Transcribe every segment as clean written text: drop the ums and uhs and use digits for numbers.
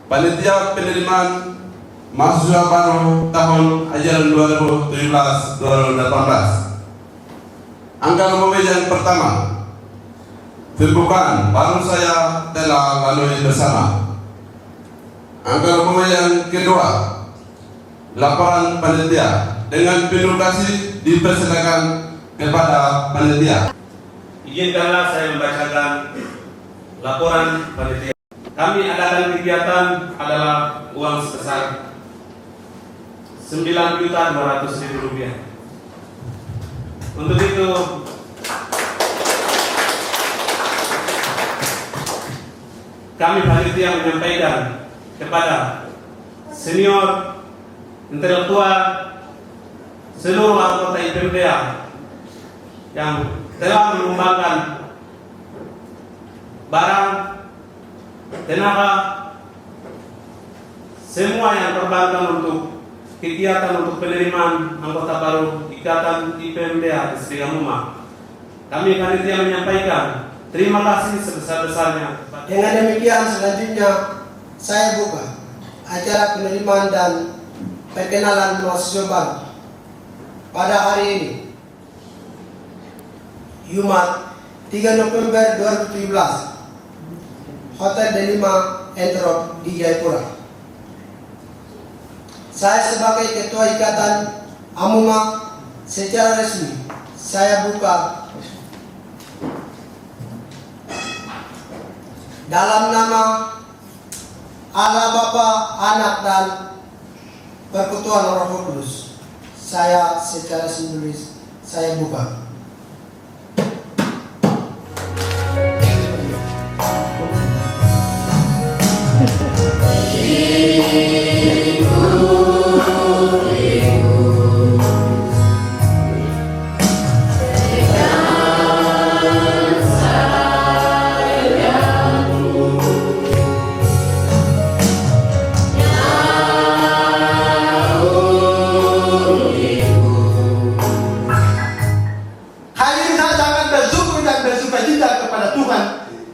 Panitia penerimaan mahasiswa baru tahun ajaran 2017-2018. Angka pemilihan pertama, pembukaan baru saya telah lalui bersama. Angka pemilihan kedua, laporan panitia dengan penukasi dipersilakan kepada panitia. Izinkanlah saya membacakan laporan panitia. Kami adakan kegiatan adalah uang sebesar Rp9.200.000. Untuk itu kami panitia menyampaikan kepada senior, intelektual, seluruh anggota IPMDA yang telah menyumbangkan barang, tenaga, semua yang terbantu untuk kegiatan untuk penerimaan anggota baru Ikatan IPMDA Distrik Amuma. Kami panitia menyampaikan terima kasih sebesar-besarnya. Dengan demikian selanjutnya saya buka acara penerimaan dan perkenalan mahasiswa baru pada hari ini, Jumat 3 November 2017, Hotel Delima Entrop di Jayapura. Saya sebagai Ketua Ikatan Amuma secara resmi saya buka dalam nama Allah Bapa, Anak dan Persekutuan Roh Kudus. Saya secara simbolis saya buka.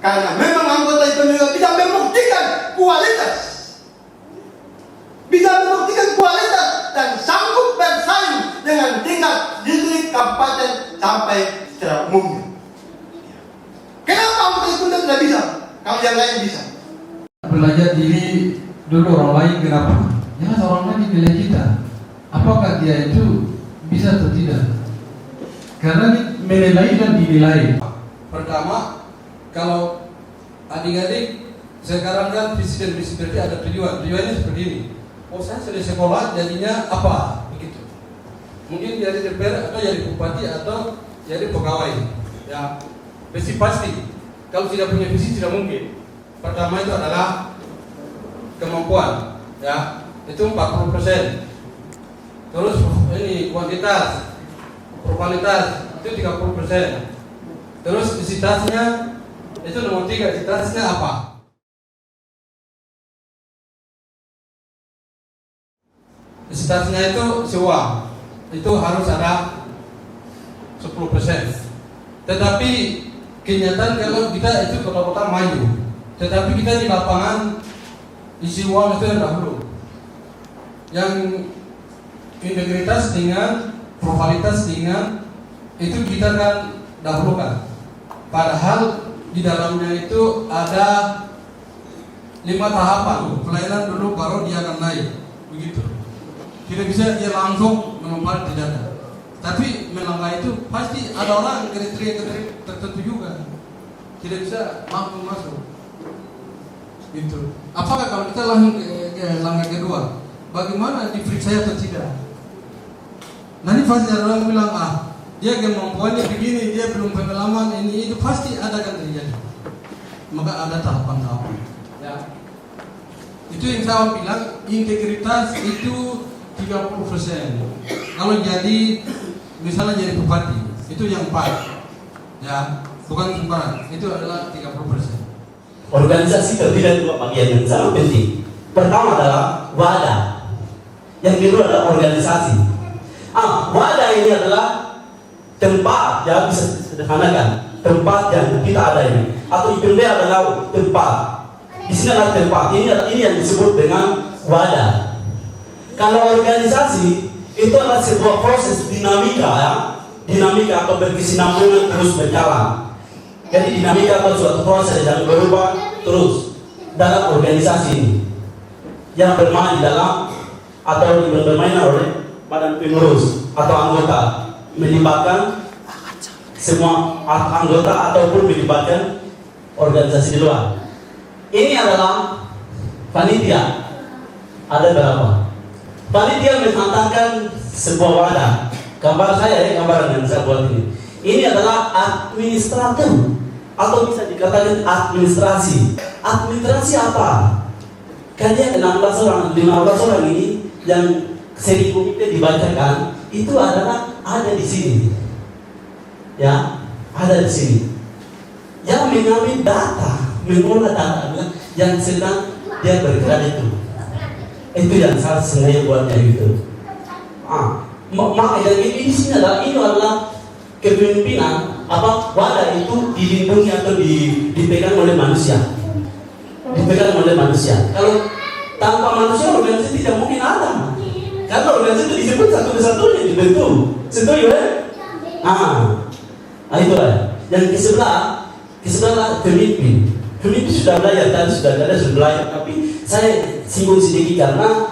Karena memang anggota IPMDA bisa membuktikan kualitas dan sanggup bersaing dengan tingkat distrik, kabupaten sampai secara umumnya. Kenapa anggota IPMDA tidak bisa kalau yang lain bisa? Belajar diri dulu orang lain, kenapa? Ya orang lain dipilih kita. Apakah dia itu bisa atau tidak? Karena menilai dan dinilai. Pertama, kalau adik-adik sekarang kan visi dan misi berarti ada tujuannya seperti ini. Oh, saya sudah sekolah jadinya apa? Begitu. Mungkin jadi DPR atau jadi bupati atau jadi pegawai. Ya, visi pasti. Kalau tidak punya visi tidak mungkin. Pertama itu adalah kemampuan, ya, itu 40%. Terus ini kuantitas, profanitas itu 30%. Terus isitasnya itu nomor 3, isitasnya apa? Isitasnya itu sewa, itu harus ada 10%. Tetapi kenyataan kalau kita itu kota-kota maju, tetapi kita di lapangan isi uang itu yang dahulu, yang integritas dengan profilitas dengan itu kita kan dahulukan. Padahal di dalamnya itu ada 5 tahapan pelayanan dulu baru dia akan naik, begitu. Tidak bisa dia langsung melompat di data. Tapi melangkah itu pasti ada orang kriteria tertentu juga. Tidak bisa langsung masuk. Gitu. Apakah kalau kita langsung ke langkah kedua, bagaimana diperiksa atau tidak? Nanti pasti ada orang bilang, dia kemampuannya begini, dia belum pengalaman ini itu pasti ada kan terjadi. Maka ada tahapan-tahapan. Ya. Itu yang saya bilang integritas itu 30%. Kalau jadi misalnya jadi bupati itu yang 4. Ya, bukan sembarang. Itu adalah 30%. Organisasi terdiri dari 2 bagian yang sangat penting. Pertama adalah wadah. Yang kedua adalah organisasi. Wadah ini adalah tempat yang bisa disederhanakan, tempat yang kita ada ini, atau IPMDA adalah tempat Di sini adalah tempat. Ini yang disebut dengan wadah. Kalau organisasi itu adalah sebuah proses dinamika, ya, dinamika atau berkesinambungan terus berjalan. Jadi dinamika atau suatu proses yang berubah terus dalam organisasi ini, yang bermain di dalam atau bermain oleh badan pengurus atau anggota, melibatkan semua anggota ataupun melibatkan organisasi di luar. Ini adalah panitia. Ada berapa? Panitia menghantarkan sebuah wadah. Gambar saya, gambar yang saya buat ini. Ini adalah administrator atau bisa dikatakan administrasi. Administrasi apa? Kalian 16 orang ini yang seri komite dibacakan itu adalah ada di sini. Ya, ada di sini. Yang mengambil data, mengolah data yang sedang dia bergerak itu. Itu yang saya sengaja buatnya itu. Maka yang ini di sini adalah kepemimpinan wadah itu dilindungi atau dipegang oleh manusia. Dipegang oleh manusia. Kalau tanpa manusia organisasi tidak mungkin ada. Karena organisasi itu disebut satu-satunya dibentuk. Setuju ya? Itu lah. Yang ke sebelah pemimpin. Pemimpin sudah belajar, tadi sudah belajar, tapi saya singgung sedikit karena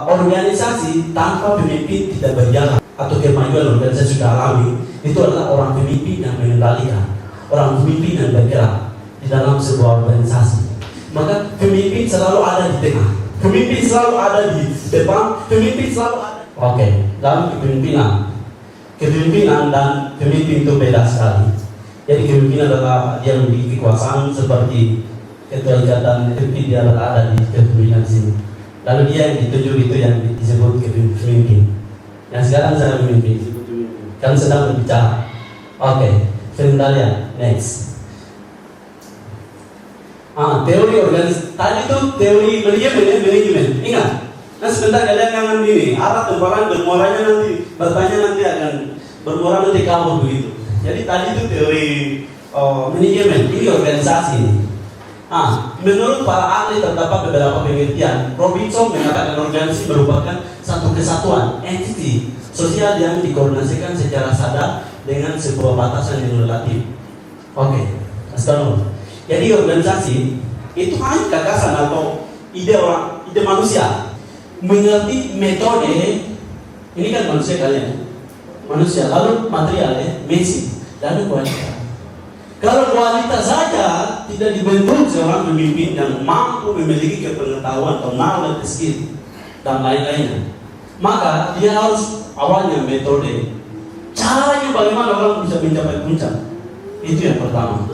organisasi tanpa pemimpin tidak berjalan atau kemajuan organisasi sudah alami itu adalah orang pemimpin yang mengendalikan, orang pemimpin yang bergerak di dalam sebuah organisasi. Maka pemimpin selalu ada di tengah, pemimpin selalu ada di depan, pemimpin selalu ada. Oke, dalam kepemimpinan dan pemimpin itu beda sekali. Jadi kepemimpinan adalah dia memiliki kekuasaan seperti ketua ikatan itu, dia ada di kepemimpinan sini. Lalu dia yang ditunjuk itu yang disebut pemimpin. Yang sekarang saya memimpin, kan sedang berbicara. Oke, pengendalian. Next. Teori organisasi. Tadi itu teori manajemen. Ingat. Nah sebentar kalian jangan ini. Arah temparan bermuaranya nanti, bertanya nanti akan bermuara nanti kabur begitu. Jadi tadi itu teori manajemen. Ini organisasi. Menurut para ahli terdapat beberapa pengertian. Robinson mengatakan organisasi merupakan satu kesatuan, entity sosial yang dikoordinasikan secara sadar dengan sebuah batasan yang relatif. Oke, jadi organisasi itu hanya gagasan atau ide manusia. Mengerti metode, ini kan manusia kalian, manusia, lalu material, mesin, lalu kualitas. Kalau kualitas saja tidak dibentuk seorang pemimpin yang mampu memiliki kepengetahuan atau knowledge, skill dan lain-lainnya, maka dia harus awalnya metode. Caranya bagaimana orang bisa mencapai puncak. Itu yang pertama.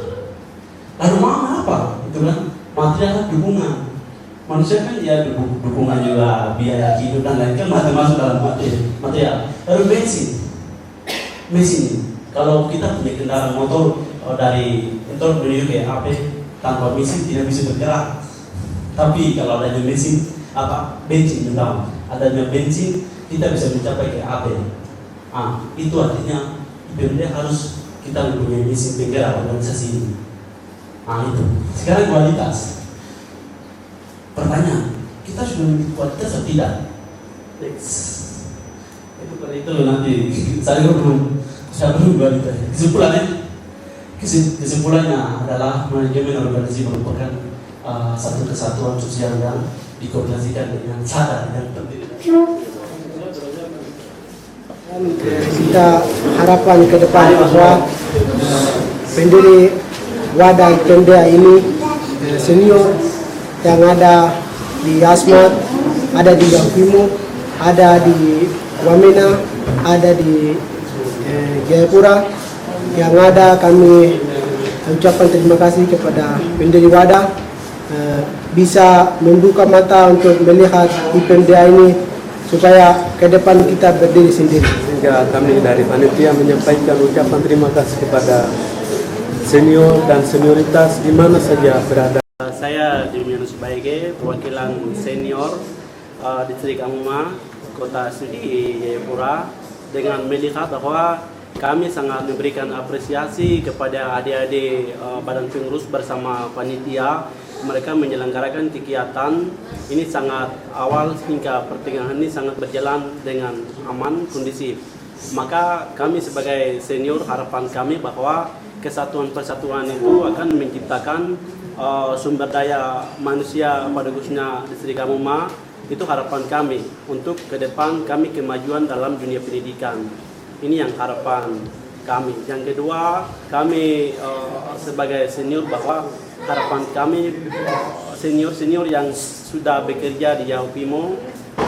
Lalu mana apa? Itu kan material dukungan. Manusia kan ya dukungan juga biaya hidup dan lain kan masuk dalam material. Lalu mesin. Kalau kita punya kendaraan motor dari kantor menuju ke AP tanpa mesin tidak bisa bergerak. Tapi kalau adanya mesin bensin juga. Adanya bensin kita bisa mencapai ke AP. Itu artinya IPMD harus kita mempunyai mesin penggerak organisasi ini. Itu. Sekarang kualitas. Pertanyaan, kita sudah memiliki kualitas atau tidak? Itu nanti saya belum kualitas. Kesimpulannya adalah manajemen organisasi merupakan satu kesatuan sosial yang dikoordinasikan dengan sadar dan terdiri. Kita harapan ke depan bahwa pendiri wadah IPMDA ini senior yang ada di Asmat, ada di Yakimu, ada di Wamena, ada di Jayapura, yang ada kami ucapkan terima kasih kepada pendiri wadah bisa membuka mata untuk melihat IPMDA ini supaya ke depan kita berdiri sendiri. Sehingga kami dari panitia menyampaikan ucapan terima kasih kepada senior dan senioritas di mana saja berada. Saya Julianus Baige, perwakilan senior Distrik Amuma, Kota Sudi, Jayapura, dengan melihat bahwa kami sangat memberikan apresiasi kepada adik-adik badan pengurus bersama panitia mereka menyelenggarakan kegiatan ini sangat awal hingga pertengahan ini sangat berjalan dengan aman, kondusif. Maka kami sebagai senior harapan kami bahwa kesatuan persatuan itu akan menciptakan sumber daya manusia pada khususnya distrik Kamuma. Itu harapan kami untuk ke depan kami kemajuan dalam dunia pendidikan. Ini yang harapan kami. Yang kedua, kami sebagai senior bahwa harapan kami senior-senior yang sudah bekerja di Yaupimo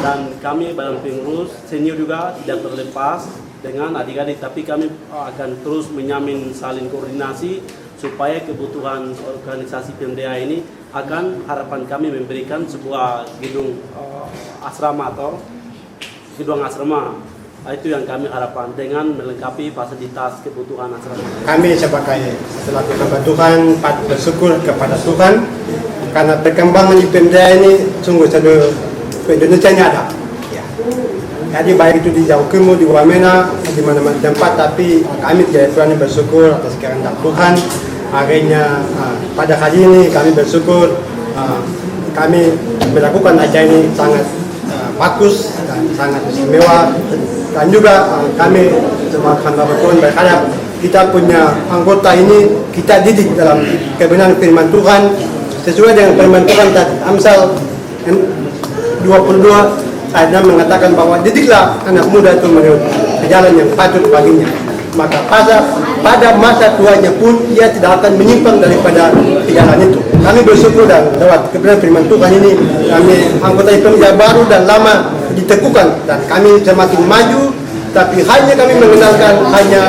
dan kami dalam pengurus senior juga tidak terlepas dengan adik-adik, tapi kami akan terus menyamin saling koordinasi supaya kebutuhan organisasi PMDA ini akan harapan kami memberikan sebuah gedung asrama atau gedung asrama. Itu yang kami harapkan dengan melengkapi fasilitas kebutuhan asrama. Kami sebagai selaku hamba Tuhan patut bersyukur kepada Tuhan karena perkembangan di PMDA ini sungguh satu Indonesia ini ada. Ya. Jadi baik itu di Yaupimo, di Wamena, di mana-mana tempat, tapi kami tidak berani bersyukur atas kehendak Tuhan. Akhirnya pada hari ini kami bersyukur kami melakukan acara ini sangat bagus dan sangat istimewa, dan juga kami sebagai hamba Tuhan berharap kita punya anggota ini kita didik dalam kebenaran firman Tuhan sesuai dengan firman Tuhan tadi Amsal 22 ayat 6 mengatakan bahwa didiklah anak muda itu menurut jalan yang patut baginya, maka pada masa tuanya pun ia tidak akan menyimpang daripada jalan itu. Kami bersyukur dan lewat kebenaran firman Tuhan ini kami anggota PMDA baru dan lama diteguhkan dan kami semakin maju, tapi hanya kami mengenalkan hanya